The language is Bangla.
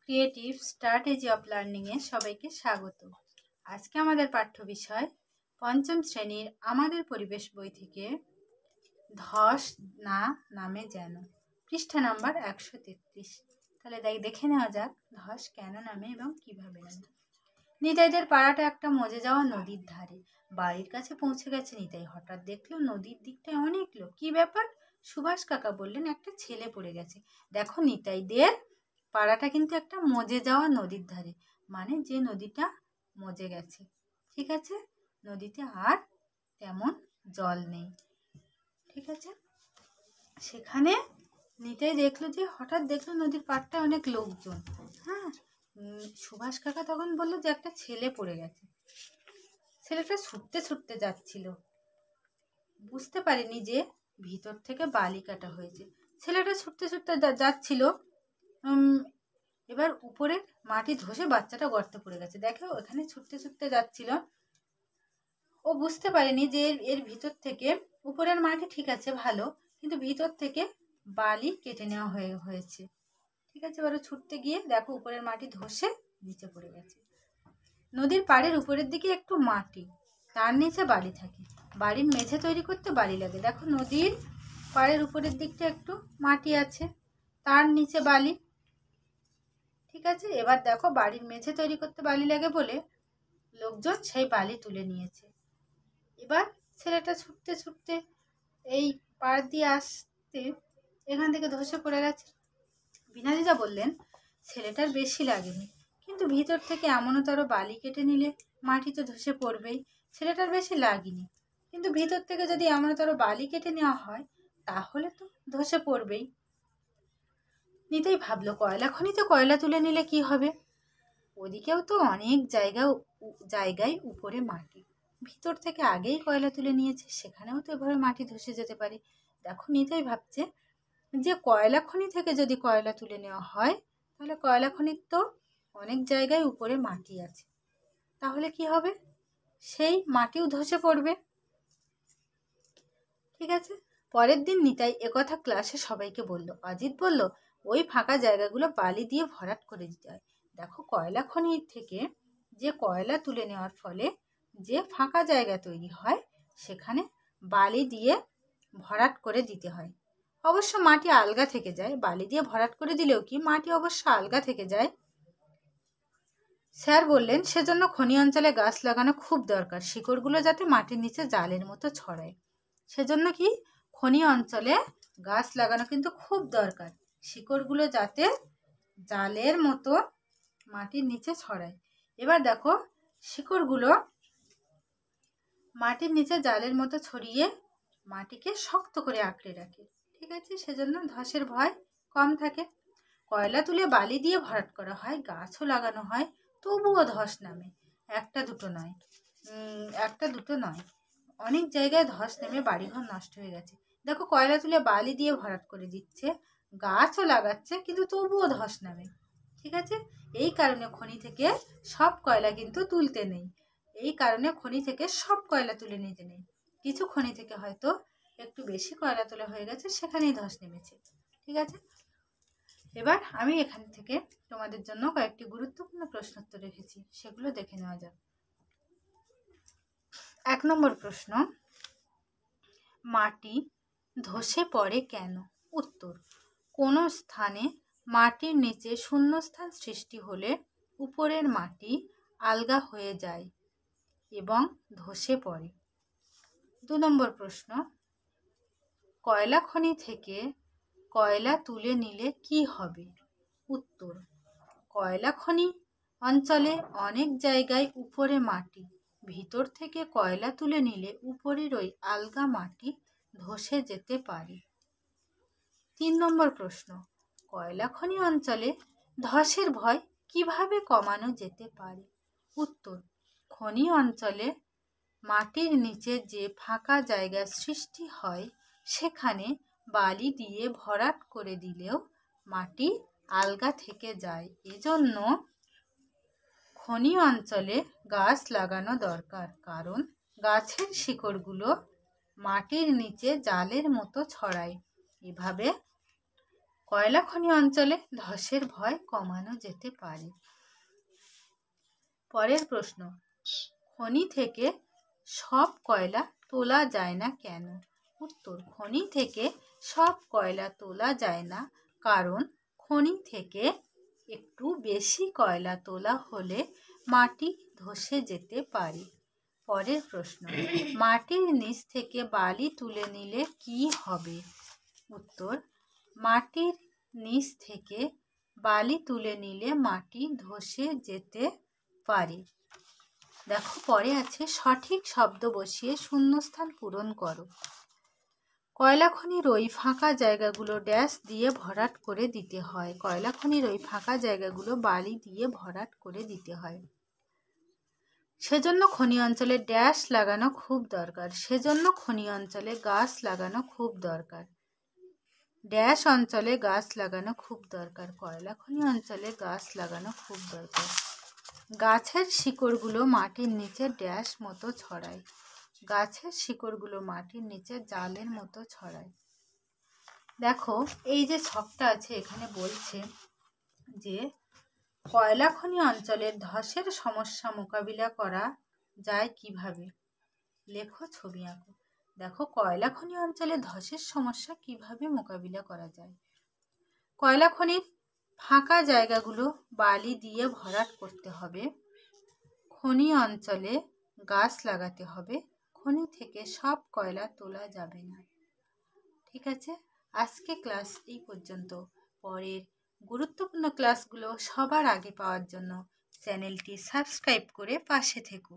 ক্রিয়েটিভ স্ট্র্যাটেজি অফ লার্নিংয়ে সবাইকে স্বাগত। আজকে আমাদের পাঠ্য বিষয় পঞ্চম শ্রেণীর আমাদের পরিবেশ বই থেকে ধস না নামে যেন, পৃষ্ঠা নাম্বার 133। তাহলে দেখে নেওয়া যাক ধস কেন নামে এবং কিভাবে নামে। নিতাইদের পাড়াটা একটা মজে যাওয়া নদীর ধারে। বাড়ির কাছে পৌঁছে গেছে নিতাই, হঠাৎ দেখলো নদীর দিকটায় অনেক লোক। কি ব্যাপার? সুভাষ কাকা বললেন একটা ছেলে পড়ে গেছে। দেখো নিতাইদের পাড়াটা কিন্তু একটা মজে যাওয়া নদীর ধারে, মানে যে নদীটা মজে গেছে। ঠিক আছে, নদীতে আর তেমন জল নেই। ঠিক আছে, সেখানে নিতাই দেখলো যে হঠাৎ দেখলো নদীর পাড়টায় অনেক লোকজন। হ্যাঁ, সুভাষ কাকা তখন বললো যে একটা ছেলে পড়ে গেছে। ছেলেটা ছুটতে ছুটতে যাচ্ছিল, বুঝতে পারেনি যে ভিতর থেকে বালি কাটা হয়েছে। ছেলেটা ছুটতে ছুটতে যাচ্ছিল, এবার উপরে মাটি ধসে বাচ্চাটা গর্তে পড়ে গেছে। দেখো ওখানে ছুটতে ছুটতে যাচ্ছিল, ও বুঝতে পারেনি যে এর ভিতর থেকে উপরের মাটি ঠিক আছে ভালো, কিন্তু ভিতর থেকে বালি কেটে নেওয়া হয়েছে। ঠিক আছে, এবার ছুটতে গিয়ে দেখো উপরের মাটি ধসে নিচে পড়ে গেছে। নদীর পাড়ের উপরের দিকে একটু মাটি, তার নিচে বালি থাকে। বাড়ির মেঝে তৈরি করতে বালি লাগে। দেখো নদীর পাড়ের উপরের দিকটা একটু মাটি আছে, তার নিচে বালি। ঠিক আছে, এবার দেখো বাড়ির মেঝে তৈরি করতে বালি লাগে বলে লোকজন সেই বালি তুলে নিয়েছে। এবার ছেলেটা ছুটতে ছুটতে এই পাড় দিয়ে আসতে এখান থেকে ধসে পড়ে গেছে। বিনাদিদা বললেন ছেলেটার বেশি লাগেনি, কিন্তু ভিতর থেকে এমনতর বালি কেটে নিলে মাটি তো ধসে পড়বেই। ছেলেটার বেশি লাগেনি, কিন্তু ভিতর থেকে যদি এমনতর বালি কেটে নেওয়া হয় তাহলে তো ধসে পড়বেই। নিতেই ভাবলো কয়লা খনিতে কয়লা তুলে নিলে কি হবে? ওদিকেও তো অনেক জায়গায় উপরে মাটি, ভিতর থেকে আগেই কয়লা তুলে নিয়েছে, সেখানেও তো এভাবে মাটি ধসে যেতে পারে। দেখো নিতাই ভাবছে যে কয়লা খনি থেকে যদি কয়লা তুলে নেওয়া হয় তাহলে কয়লা খনির তো অনেক জায়গায় উপরে মাটি আছে, তাহলে কি হবে? সেই মাটিও ধসে পড়বে। ঠিক আছে, পরের দিন নিতাই একথা ক্লাসে সবাইকে বলল। অজিত বলল ওই ফাঁকা জায়গাগুলো বালি দিয়ে ভরাট করে দিতে হয়। দেখো কয়লা খনি থেকে যে কয়লা তুলে নেওয়ার ফলে যে ফাঁকা জায়গা তৈরি হয় সেখানে বালি দিয়ে ভরাট করে দিতে হয়। অবশ্য মাটি আলগা থেকে যায়, বালি দিয়ে ভরাট করে দিলেও কি মাটি অবশ্য আলগা থেকে যায়। স্যার বললেন সেজন্য খনি অঞ্চলে গাছ লাগানো খুব দরকার, শিকড়গুলো যাতে মাটির নিচে জালের মতো ছড়ায়। সেজন্য কি খনি অঞ্চলে গাছ লাগানো কিন্তু খুব দরকার, শিকড়গুলো যাতে জালের মতো মাটির নিচে ছড়ায়। এবার দেখো শিকড়গুলো মাটির নিচে জালের মতো ছড়িয়ে মাটিকে শক্ত করে আঁকড়ে রাখে। ঠিক আছে, সেজন্য ধসের ভয় কম থাকে। কয়লা তুলে বালি দিয়ে ভরাট করা হয়, গাছও লাগানো হয়, তবুও ধস নামে। একটা দুটো নয়, অনেক জায়গায় ধস নেমে বাড়িঘর নষ্ট হয়ে গেছে। দেখো কয়লা তুলে বালি দিয়ে ভরাট করে দিচ্ছে, গাছও লাগাচ্ছে, কিন্তু তবুও ধস নামে। ঠিক আছে, এই কারণে খনি থেকে সব কয়লা কিন্তু তুলতে নেই। সব কয়লা তুলে নিতে নেই। কিছু খনি থেকে হয়তো একটু বেশি কয়লা তোলা হয়ে গেছে, সেখানেই ধস নেমেছে। ঠিক আছে, এবার আমি এখান থেকে তোমাদের জন্য কয়েকটি গুরুত্বপূর্ণ প্রশ্নোত্তর রেখেছি, সেগুলো দেখে নেওয়া যাক। 1 নম্বর প্রশ্ন, মাটি ধসে পড়ে কেন? উত্তর, কোনো স্থানে মাটির নিচে শূন্যস্থান সৃষ্টি হলে উপরের মাটি আলগা হয়ে যায় এবং ধসে পড়ে। 2 নম্বর প্রশ্ন, কয়লা খনি থেকে কয়লা তুলে নিলে কি হবে? উত্তর, কয়লা খনি অঞ্চলে অনেক জায়গায় উপরে মাটি, ভিতর থেকে কয়লা তুলে নিলে উপরের ওই আলগা মাটি ধসে যেতে পারে। 3 নম্বর প্রশ্ন, কয়লা খনি অঞ্চলে ধসের ভয় কিভাবে কমানো যেতে পারে? উত্তর, খনি অঞ্চলে মাটির নিচে যে ফাঁকা জায়গা সৃষ্টি হয় সেখানে বালি দিয়ে ভরাট করে দিলেও মাটি আলগা থেকে যায়। এজন্য খনি অঞ্চলে গাছ লাগানো দরকার, কারণ গাছের শিকড়গুলো মাটির নিচে জালের মতো ছড়ায়। এভাবে কয়লা খনি অঞ্চলে ধসের ভয় কমানো যেতে পারে। পরের প্রশ্ন, খনি থেকে সব কয়লা তোলা যায় না কেন? উত্তর, খনি থেকে সব কয়লা তোলা যায় না কারণ খনি থেকে একটু বেশি কয়লা তোলা হলে মাটি ধসে যেতে পারে। পরের প্রশ্ন, মাটির নিচ থেকে বালি তুলে নিলে কি হবে? উত্তর, মাটির নিচ থেকে বালি তুলে নিলে মাটি ধসে যেতে পারে। দেখো পরে আছে, সঠিক শব্দ বসিয়ে শূন্যস্থান পূরণ করো। কয়লা খনির ওই ফাঁকা জায়গাগুলো ড্যাশ দিয়ে ভরাট করে দিতে হয়। কয়লা খনির ওই ফাঁকা জায়গাগুলো বালি দিয়ে ভরাট করে দিতে হয়। সেজন্য খনি অঞ্চলে ড্যাশ লাগানো খুব দরকার। সেজন্য খনি অঞ্চলে গাছ লাগানো খুব দরকার। ড্যাশ অঞ্চলে গাছ লাগানো খুব দরকার। কয়লা খনি অঞ্চলে গাছ লাগানো খুব দরকার। গাছের শিকড়গুলো মাটির নিচে ড্যাশ মতো ছড়ায়। গাছের শিকড়গুলো মাটির নিচে জালের মতো ছড়ায়। দেখো এই যে ছকটা আছে এখানে বলছে যে কয়লা খনি অঞ্চলের ধসের সমস্যা মোকাবিলা করা যায় কিভাবে? লেখো, ছবি আঁকো। দেখো কয়লা খনি অঞ্চলে ধসের সমস্যা কিভাবে মোকাবিলা করা যায়। কয়লা খনির ফাঁকা জায়গাগুলো বালি দিয়ে ভরাট করতে হবে। খনি অঞ্চলে গাছ লাগাতে হবে। খনি থেকে সব কয়লা তোলা যাবে না। ঠিক আছে, আজকে ক্লাস এই পর্যন্ত। পরের গুরুত্বপূর্ণ ক্লাসগুলো সবার আগে পাওয়ার জন্য চ্যানেলটি সাবস্ক্রাইব করে পাশে থেকো।